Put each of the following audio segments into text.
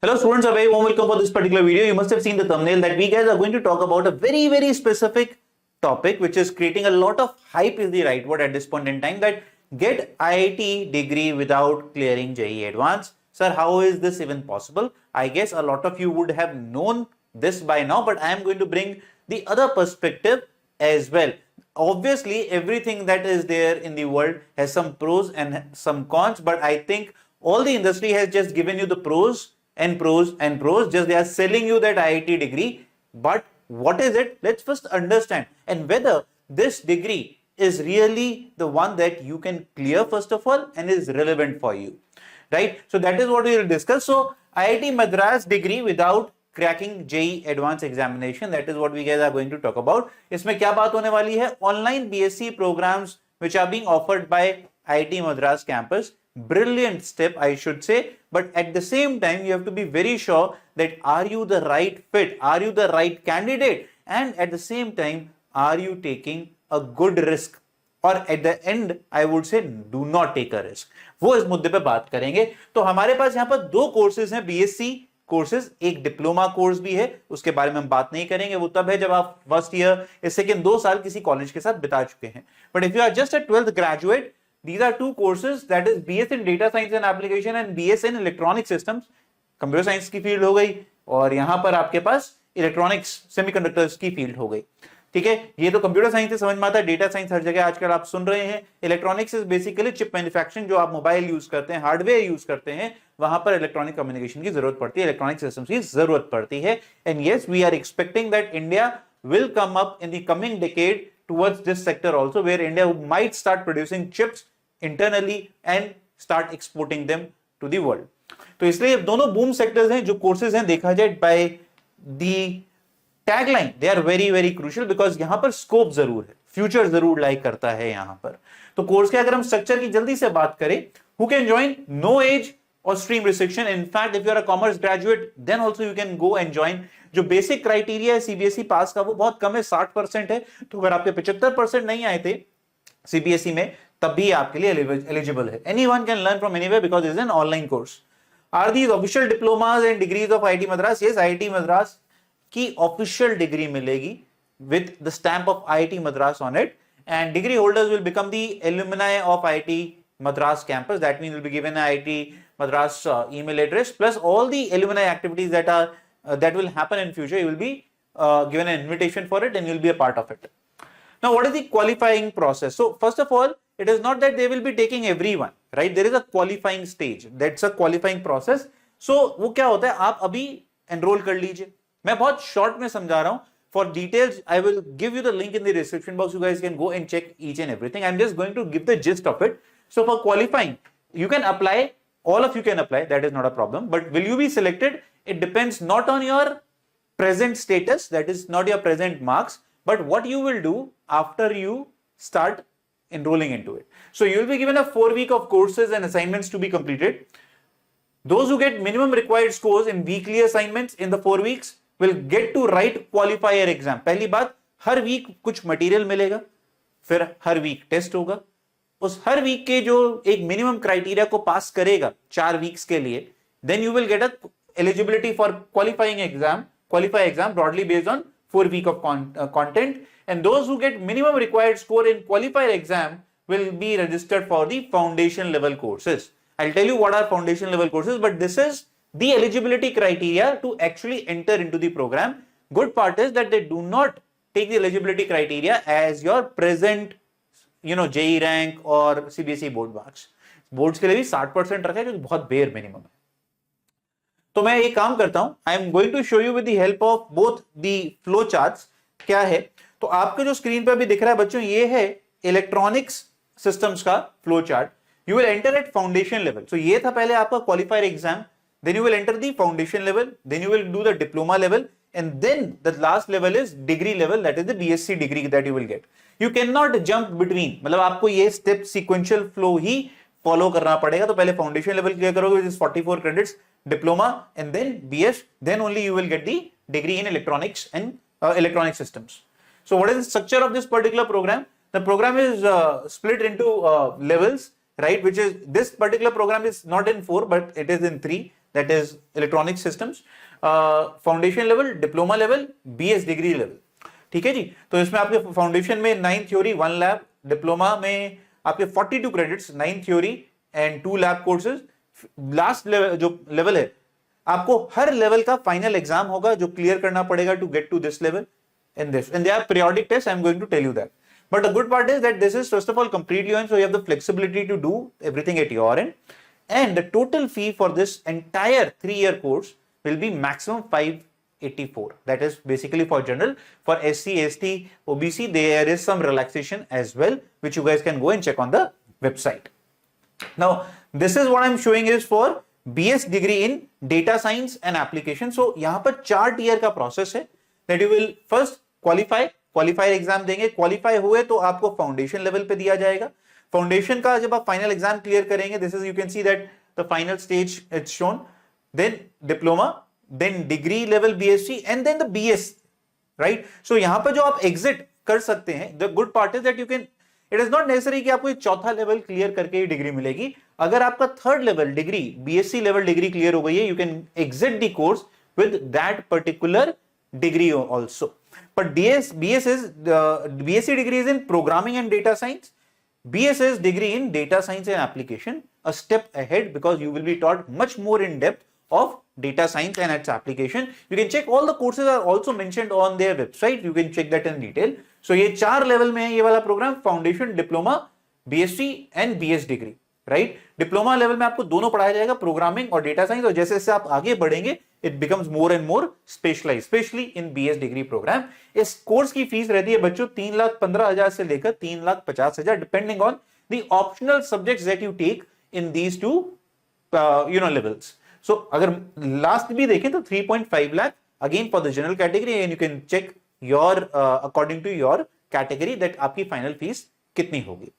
Hello students, a very warm welcome for this particular video. You must have seen the thumbnail that we guys are going to talk about a very specific topic which is creating a lot of hype is the right word at this point in time, that get IIT degree without clearing JEE Advanced. Sir, how is this even possible? I guess a lot of you would have known this by now, but I am going to bring the other perspective as well. Obviously, everything that is there in the world has some pros and some cons, but I think all the industry has just given you the pros and pros and pros, just they are selling you that IIT degree. But what is it? Let's first understand, and whether this degree is really the one that you can clear first of all and is relevant for you, right? So that is what we will discuss. So IIT Madras degree without cracking JEE Advanced examination, that is what we guys are going to talk about. इसमें क्या बात होने वाली है? Online BSc programs which are being offered by IIT Madras campus. Brilliant step, I should say, but at the same time you have to be very sure that are you the right fit, are you the right candidate, and at the same time are you taking a good risk, or at the end I would say do not take a risk. वो इस मुद्दे पे बात करेंगे. तो हमारे पास यहाँ पर दो कोर्सेज हैं BSc कोर्सेज, एक डिप्लोमा कोर्स भी है, उसके बारे में हम बात नहीं करेंगे, वो तब है जब आप फर्स्ट ईयर या सेकेंड 2 साल किसी कॉलेज के साथ बिता चुके हैं. But if you are just a 12th graduate, these are two courses, that is BS in data science and application and BS in electronic systems. Computer science की field हो गई और यहां पर आपके पास इलेक्ट्रॉनिक्स सेमीकंडक्टर्स की फील्ड हो गई. ठीक है, ये तो कंप्यूटर साइंस से समझ में आता है. डेटा साइंस हर जगह आजकल आप सुन रहे हैं. Electronics is basically chip manufacturing, जो आप मोबाइल यूज करते हैं, हार्डवेयर यूज करते हैं, वहां पर इलेक्ट्रॉनिक कम्युनिकेशन की जरूरत पड़ती है, इलेक्ट्रॉनिक सिस्टम्स की जरूरत पड़ती है. And yes, we are expecting that India will come up in the coming decade towards this sector also, where India might start producing chips internally and start exporting them to the world. तो इसलिए दोनों boom sectors हैं जो courses हैं. देखा जाए by the tagline, they are very crucial, because यहां पर स्कोप जरूर है, फ्यूचर जरूर लाइक करता है यहां पर. तो कोर्स के अगर हम स्ट्रक्चर की जल्दी से बात करें, who can join, no age और stream restriction. In fact if you are a commerce graduate then also you can go and join. जो बेसिक क्राइटेरिया है सीबीएसई पास का वो बहुत कम है, 60% है. तो अगर आपके 75% नहीं आए थे सीबीएसई में, तब भी आपके लिए एलिजिबल है. Anyone can learn from anywhere because is an online course. Are these official diplomas and degrees of IIT Madras? Yes, IIT Madras की ऑफिशियल डिग्री मिलेगी with the stamp of IIT Madras on it, and degree holders will become the alumni of IIT Madras campus. That means will be given an IIT Madras email address, plus all the alumni activities that are that will happen in future. You will be given an invitation for it and you will be a part of it. Now, what is the qualifying process? So first of all, it is not that they will be taking everyone, right? There is a qualifying stage. That's a qualifying process. So वो क्या होता है, आप अभी enroll कर लीजिए. मैं बहुत short में समझा रहा हूँ. For details, I will give you the link in the description box. You guys can go and check each and everything. I'm just going to give the gist of it. So for qualifying, you can apply, all of you can apply, that is not a problem. But will you be selected? It depends not on your present status, that is not your present marks, but what you will do after you start enrolling into it. So you will be given a 4 week of courses and assignments to be completed. Those who get minimum required scores in weekly assignments in the 4 weeks will get to write qualifier exam. पहली बात, हर week कुछ material मिलेगा, फिर हर week test होगा. उस हर week के जो एक मिनिमम क्राइटेरिया को पास करेगा 4 वीक्स के लिए, then you will get a eligibility for qualify exam broadly based on 4 week of content, and those who get minimum required score in qualifier exam will be registered for the foundation level courses. I'll tell you what are foundation level courses, but this is the eligibility criteria to actually enter into the program. Good part is that they do not take the eligibility criteria as your present JEE rank और CBSE board marks. Boards के लिए भी 60% रखा है, जो बहुत bare minimum है. तो मैं एक काम करता हूं, I am going to show you with the help of both the flow charts. क्या है, तो आपके जो स्क्रीन पे भी दिख रहा है बच्चों, ये है इलेक्ट्रॉनिक्स सिस्टम्स का flow chart. You will enter at foundation level. So ये था पहले आपका qualifier exam, then you will enter the foundation level, then you will do the diploma level, and then the last level is degree level, that is the BSc degree that you will get. You cannot jump between, मतलब आपको ये step sequential flow ही follow करना पड़ेगा. तो पहले foundation level clear करोगे which is 44 credits, diploma and then BS, then only you will get the degree in electronics and electronic systems. So what is the structure of this particular program? The program is split into levels, right? Which is, this particular program is not in 4 but it is in 3. that is electronic systems, foundation level, diploma level, BS degree level. ठीक है जी। तो इसमें आपके foundation में 9 theory 1 lab, diploma में आपके 42 credits 9 theory and 2 lab courses. Last level जो level है, आपको हर लेवल का फाइनल एग्जाम होगा जो क्लियर करना पड़ेगा to get to this level in this, and they are periodic tests. I'm going to tell you that. But the good part is that this is first of all completely on, so you have the flexibility to do everything at your end, and the total fee for this entire 3-year course will be maximum 584. That is basically for general. For SC, ST, OBC, there is some relaxation as well, which you guys can go and check on the website. Now, this is what I'm showing is for BS degree in data science and application. So, यहाँ पर 4 tier का process है that you will first qualifier exam देंगे, qualify हुए तो आपको foundation level पे दिया जाएगा। फाउंडेशन का जब आप फाइनल एग्जाम क्लियर करेंगे, this is you can see that the final stage it's shown, then diploma, then degree level BSc and then the BS, right. So यहां पर जो आप एग्जिट कर सकते हैं, the good part is that you can, it is not necessary कि आपको चौथा लेवल क्लियर करके ही डिग्री मिलेगी। अगर आपका 3rd level degree, BSc level degree clear हो गई है, you can exit the course with that particular degree also. But BSc degree is in programming and data science. BS is degree in data science and application, a step ahead because you will be taught much more in depth of data science and its application. You can check all the courses are also mentioned on their website. You can check that in detail. So ये 4 level में है ये वाला program, foundation, diploma, BSc and BS degree, right. Diploma level में आपको दोनों पढ़ाया जाएगा, प्रोग्रामिंग और डेटा साइंस, और जैसे जैसे आप आगे बढ़ेंगे it becomes more and more specialize, specially in BS degree program. इस कोर्स की फीस रहती है बच्चों 3,15,000 से लेकर 3,50,000 depending on the optional subjects that you take in these two levels. So अगर लास्ट भी देखें तो 3.5 lakh again for the general category, and you can check your according to your category that आपकी फाइनल फीस कितनी होगी।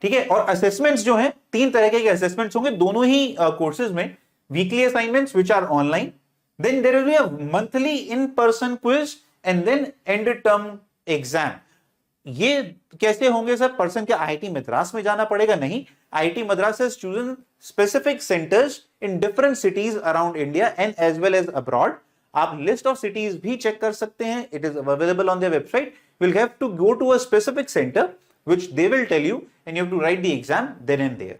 ठीक है। और असेसमेंट्स जो हैं, 3 तरह के असेसमेंट्स होंगे दोनों ही कोर्सेज में। Weekly assignments which are online, then there will be a monthly in person quiz and then end term exam. ये कैसे होंगे सर? पर्सन के आईआईटी मद्रास में जाना पड़ेगा? नहीं, IIT Madras has chosen specific centres in different cities around India and as well as abroad. आप list of cities भी चेक कर सकते हैं, it is available on their website. You will have to go to a specific centre which they will tell you and you have to write the exam then and there.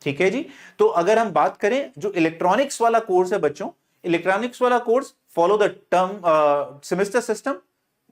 ठीक है जी। तो अगर हम बात करें जो इलेक्ट्रॉनिक्स वाला course है बच्चों, इलेक्ट्रॉनिक्स वाला course follow the term semester system,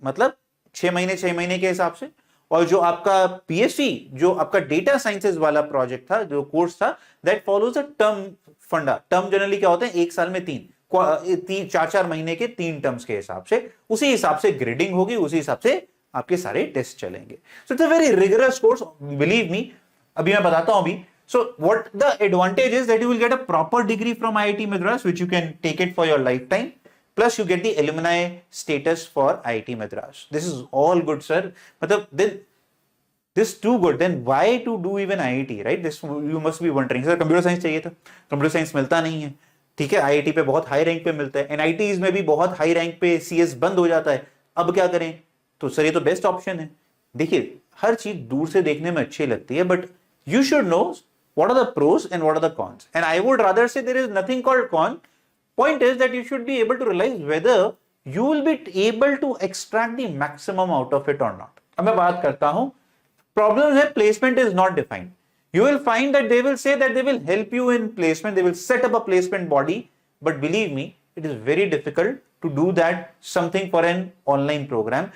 मतलब 6 महीने 6 महीने के हिसाब से। और जो आपका पीएससी, जो आपका डेटा साइंसेज वाला प्रोजेक्ट था, जो कोर्स था, दैट फॉलोज अ टर्म फंडा। टर्म जनरली क्या होते हैं? 1 साल में 4 महीने के 3 टर्म्स के हिसाब से, उसी हिसाब से ग्रेडिंग होगी, उसी हिसाब से आपके सारे टेस्ट चलेंगे। So it's a very rigorous course, believe me. अभी मैं बताता हूं अभी। So what the advantage is that you will get a proper degree from IIT Madras which you can take it for your lifetime, plus you get the alumni status for IIT Madras. This is all good sir, मतलब this too good, then why to do even IIT, right? This you must be wondering, sir computer science चाहिए था, computer science मिलता नहीं है। ठीक है, IIT पे बहुत हाई रैंक पे मिलता है, एनआईटीज में भी बहुत हाई रैंक पे सीएस बंद हो जाता है, अब क्या करें? तो सर ये तो बेस्ट ऑप्शन है। देखिए, हर चीज दूर से देखने में अच्छी लगती है, but you should know what are the pros and what are the cons, and I would rather say there is nothing called con. Point is that you should be able to realize whether you will be able to extract the maximum out of it or not. अब मैं बात करता हूं, problem है placement is not defined. You will find that they will say that they will help you in placement, they will set up a placement body, but believe me, it is very difficult to do that something for an online program.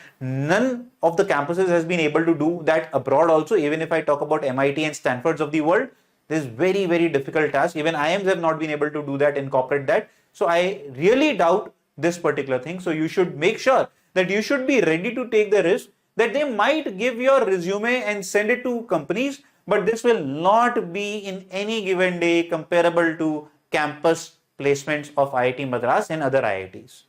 None of the campuses has been able to do that abroad also. Even if I talk about MIT and Stanfords of the world, this is very, very difficult task. Even IIMs have not been able to do that, incorporate that. So I really doubt this particular thing. So you should make sure that you should be ready to take the risk that they might give your resume and send it to companies, but this will not be in any given day comparable to campus placements of IIT Madras and other IITs.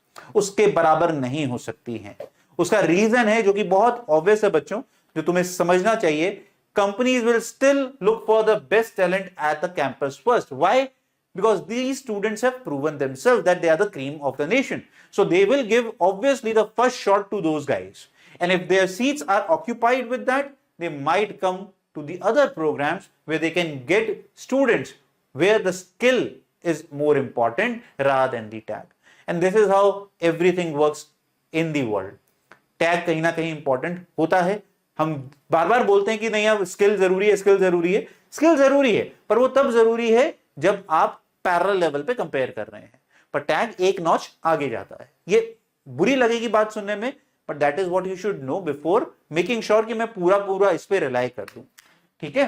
उसके बराबर नहीं हो सकती हैं। उसका reason है जो कि बहुत ऑब्वियस है बच्चों, जो तुम्हें समझना चाहिए। Companies will still look for the best talent at the campus first. Why? Because these students have proven themselves that they are the cream of the nation. So they will give obviously the first shot to those guys. And if their seats are occupied with that, they might come to the other programs where they can get students where the skill is more important rather than the tag. And this is how everything works in the world. Tag कहीं ना कहीं important होता है. हम बार बार बोलते हैं कि नहीं अब स्किल जरूरी है, स्किल जरूरी है. स्किल जरूरी है, पर वो तब जरूरी है जब आप पैरेलल लेवल पे कंपेयर कर रहे हैं. पर टैग एक नॉच आगे जाता है. ये बुरी लगेगी बात सुनने में, but that is what you should know before making sure कि मैं पूरा इस पे रिलाई कर दूं. ठीक है.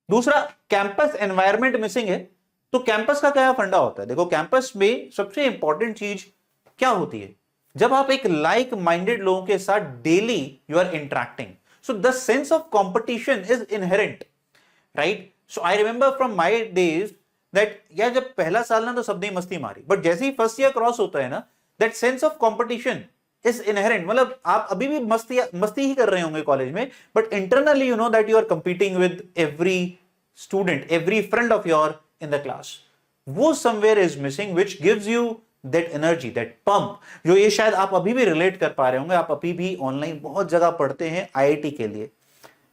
दूसरा, कैंपस एनवायरनमेंट मिसिंग है. तो कैंपस का क्या फंडा होता है? देखो, कैंपस में सबसे इंपॉर्टेंट चीज क्या होती है? जब आप एक लाइक माइंडेड लोगों के साथ daily you are interacting, so the sense of competition is inherent, right? So I remember from my days that यार जब पहला साल ना तो सबने मस्ती मारी, बट जैसे ही फर्स्ट ईयर क्रॉस होता है ना, that sense of competition is inherent. मतलब आप अभी भी मस्ती ही कर रहे होंगे कॉलेज में, but internally you know that you are competing with every student, every friend of your in the class. वो somewhere is missing which gives you that energy, that pump, जो ये शायद आप अभी भी रिलेट कर पा रहे होंगे. आप अभी भी ऑनलाइन बहुत जगह पढ़ते हैं IIT के लिए,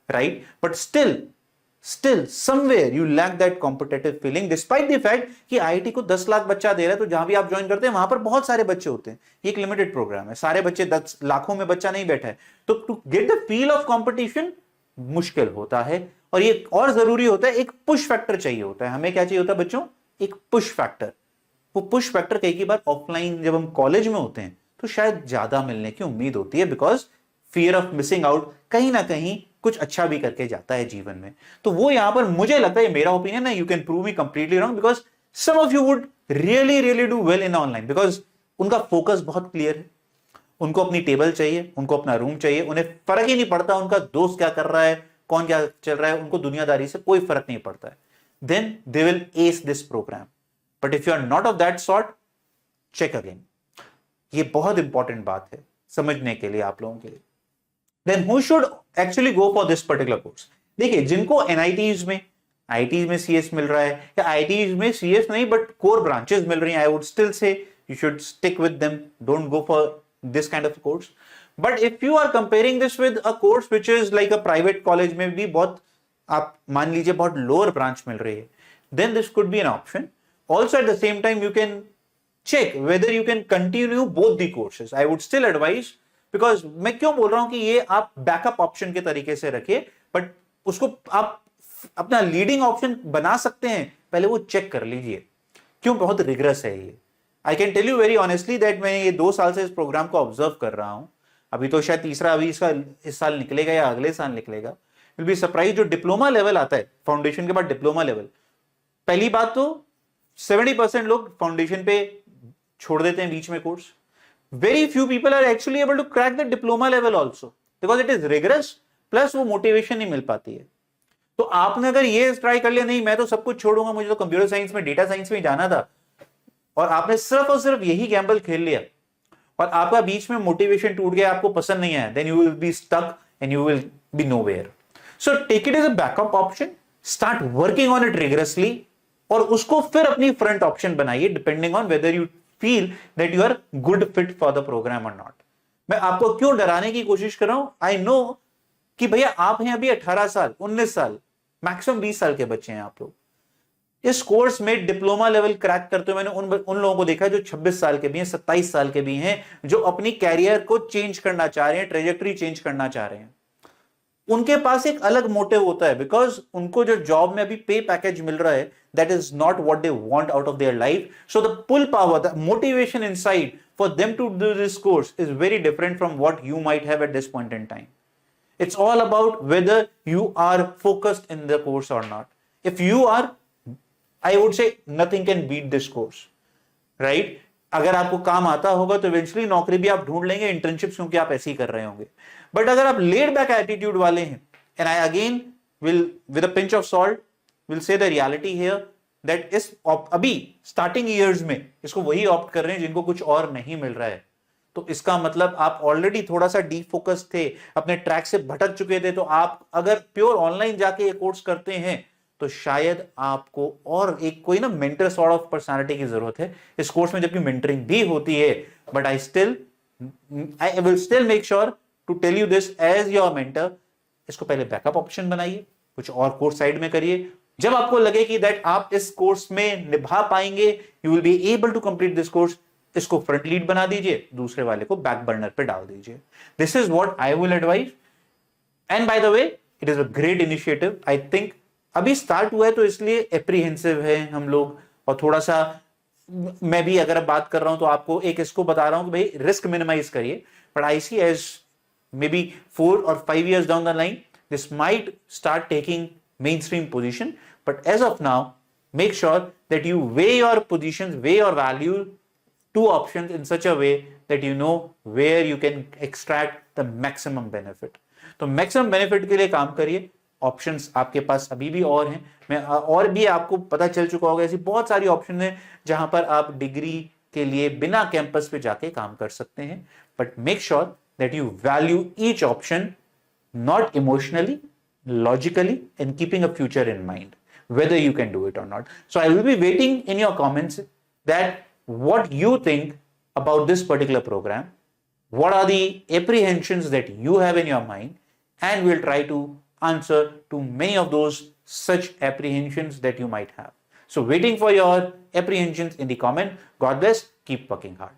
right? But still somewhere you lack that competitive feeling despite the fact कि IIT को 10 लाख बच्चा दे रहा है. तो जहां भी आप ज्वाइन करते हैं वहां पर बहुत सारे बच्चे होते हैं. ये एक लिमिटेड प्रोग्राम है, सारे बच्चे 10 लाखों में बच्चा नहीं बैठा है. तो to get the feel of competition मुश्किल होता है. और ये और जरूरी होता है, एक पुश फैक्टर चाहिए होता है. हमें क्या चाहिए होता है बच्चों? एक पुश फैक्टर. वो पुश फैक्टर कई बार ऑफलाइन जब हम कॉलेज में होते हैं तो शायद ज्यादा मिलने की उम्मीद होती है, because fear of missing out कहीं ना कहीं कुछ अच्छा भी करके जाता है जीवन में. तो वो यहां पर मुझे लगता है, मेरा ओपिनियन है, you can prove me completely wrong, because some of you would really do well in online, because उनका फोकस बहुत क्लियर है. उनको अपनी टेबल चाहिए, उनको अपना रूम चाहिए, उन्हें फर्क ही नहीं पड़ता उनका दोस्त क्या कर रहा है, कौन क्या चल रहा है, उनको दुनियादारी से कोई फर्क नहीं पड़ता है. Then they will ace this program. But if you are not of that sort, check again. ये बहुत इंपॉर्टेंट बात है समझने के लिए आप लोगों के लिए. Then who should actually go for this particular course? देखिए, जिनको एनआईटीज में आईटीज में सीएस मिल रहा है, या आईटीज में सीएस नहीं बट कोर ब्रांचेस मिल रही हैं, I would still say you should stick with them. Don't go for this kind of course. But if you are comparing this with a course which is like a private college में भी बहुत, आप मान लीजिए बहुत lower branch मिल रही है, then this could be an option. Also at the same time you can check whether you can continue both the courses. I would still advise, because मैं क्यों बोल रहा हूं कि ये आप बैकअप ऑप्शन के तरीके से रखिए, बट उसको आप अपना लीडिंग ऑप्शन बना सकते हैं, पहले वो चेक कर लीजिए. क्यों? बहुत रिग्रेस है ये. I can tell you very honestly that मैं ये 2 साल से इस प्रोग्राम को ऑब्जर्व कर रहा हूं. अभी तो शायद तीसरा अभी इसका इस साल निकलेगा या अगले साल निकलेगा. Will be surprise. जो डिप्लोमा लेवल आता है, फाउंडेशन के बाद डिप्लोमा लेवल, पहली बात तो 70% लोग फाउंडेशन पे छोड़ देते हैं बीच में course. Very few people are actually able to crack the diploma level also, because it is rigorous, plus वो मोटिवेशन नहीं मिल पाती है. तो आपने अगर ये ट्राई कर लिया, नहीं मैं तो सब कुछ छोड़ूंगा, मुझे तो कंप्यूटर साइंस में, डेटा साइंस में जाना था, और आपने सिर्फ और सिर्फ यही गैम्बल खेल लिया, और आपका बीच में मोटिवेशन टूट गया, आपको पसंद नहीं आया, then you will be stuck and you will be nowhere. So take it as a backup option, start working on it rigorously, और उसको फिर अपनी फ्रंट ऑप्शन बनाइए, depending on whether you feel that you are good fit for the program और not. मैं आपको क्यों डराने की कोशिश कर रहा हूं? आई नो कि भैया आप हैं अभी 18 साल, 19 साल, मैक्सिमम 20 साल के बच्चे हैं आप लोग. इस कोर्स में डिप्लोमा लेवल क्रैक करते हुए मैंने उन लोगों को देखा जो 26 साल के भी हैं, 27 साल के भी हैं, जो अपनी कैरियर को चेंज करना चाह रहे हैं, ट्रेजेक्टरी चेंज करना चाह रहे हैं. उनके पास एक अलग मोटिव होता है, बिकॉज उनको जो जॉब में अभी पे पैकेज मिल रहा है, that is not what they want out of their life. So the pull power, the motivation inside for them to do this course is very different from what you might have at this point in time. It's all about whether you are focused in the course or not. If you are, I would say nothing can beat this course, right? अगर आपको काम आता होगा तो eventually नौकरी भी आप ढूंढ लेंगे, इंटर्नशिप्स क्योंकि आप ऐसे ही कर रहे होंगे. बट अगर आप laid back attitude वाले हैं, and I again will with a pinch of salt will say the reality here that इस अभी starting years में इसको वही ऑप्ट कर रहे हैं जिनको कुछ और नहीं मिल रहा है. तो इसका मतलब आप ऑलरेडी थोड़ा सा डीफोकस थे, अपने ट्रैक से भटक चुके थे. तो आप अगर प्योर ऑनलाइन जाके ये कोर्स करते हैं तो शायद आपको और एक कोई ना मेंटर सॉर्ट ऑफ पर्सनालिटी की जरूरत है इस कोर्स में, जबकि मेंटरिंग भी होती है. But I will still make sure to tell you this as your mentor. इसको पहले बैकअप ऑप्शन बनाइए, कुछ और कोर्स साइड में करिए, जब आपको लगे कि दैट आप इस कोर्स में निभा पाएंगे, you will be able to complete this course, इसको फ्रंट लीड बना दीजिए, दूसरे वाले को बैक बर्नर पे डाल दीजिए. This is what I will advise. And by the way, it is a great initiative. I think अभी स्टार्ट हुआ है तो इसलिए एप्रीहेंसिव है हम लोग, और थोड़ा सा मैं भी अगर बात कर रहा हूं तो आपको एक इसको बता रहा हूं कि भाई रिस्क मिनिमाइज करिए. But I see as maybe 4 or 5 years down the line, this might start taking mainstream position. But as of now, make sure that you weigh your positions, weigh your value, two options in such a way that you know where you can extract the maximum benefit. तो maximum benefit के लिए काम करिए. Options आपके पास अभी भी और हैं. मैं और भी आपको पता चल चुका होगा, ऐसी बहुत सारी ऑप्शन हैं जहां पर आप डिग्री के लिए बिना कैंपस पे जाके काम कर सकते हैं. But make sure that you value each option, not emotionally, logically, and keeping a future in mind, whether you can do it or not. So I will be waiting in your comments that what you think about this particular program, what are the apprehensions that you have in your mind, and we'll try to answer to many of those such apprehensions that you might have. So waiting for your apprehensions in the comment. God bless. Keep working hard.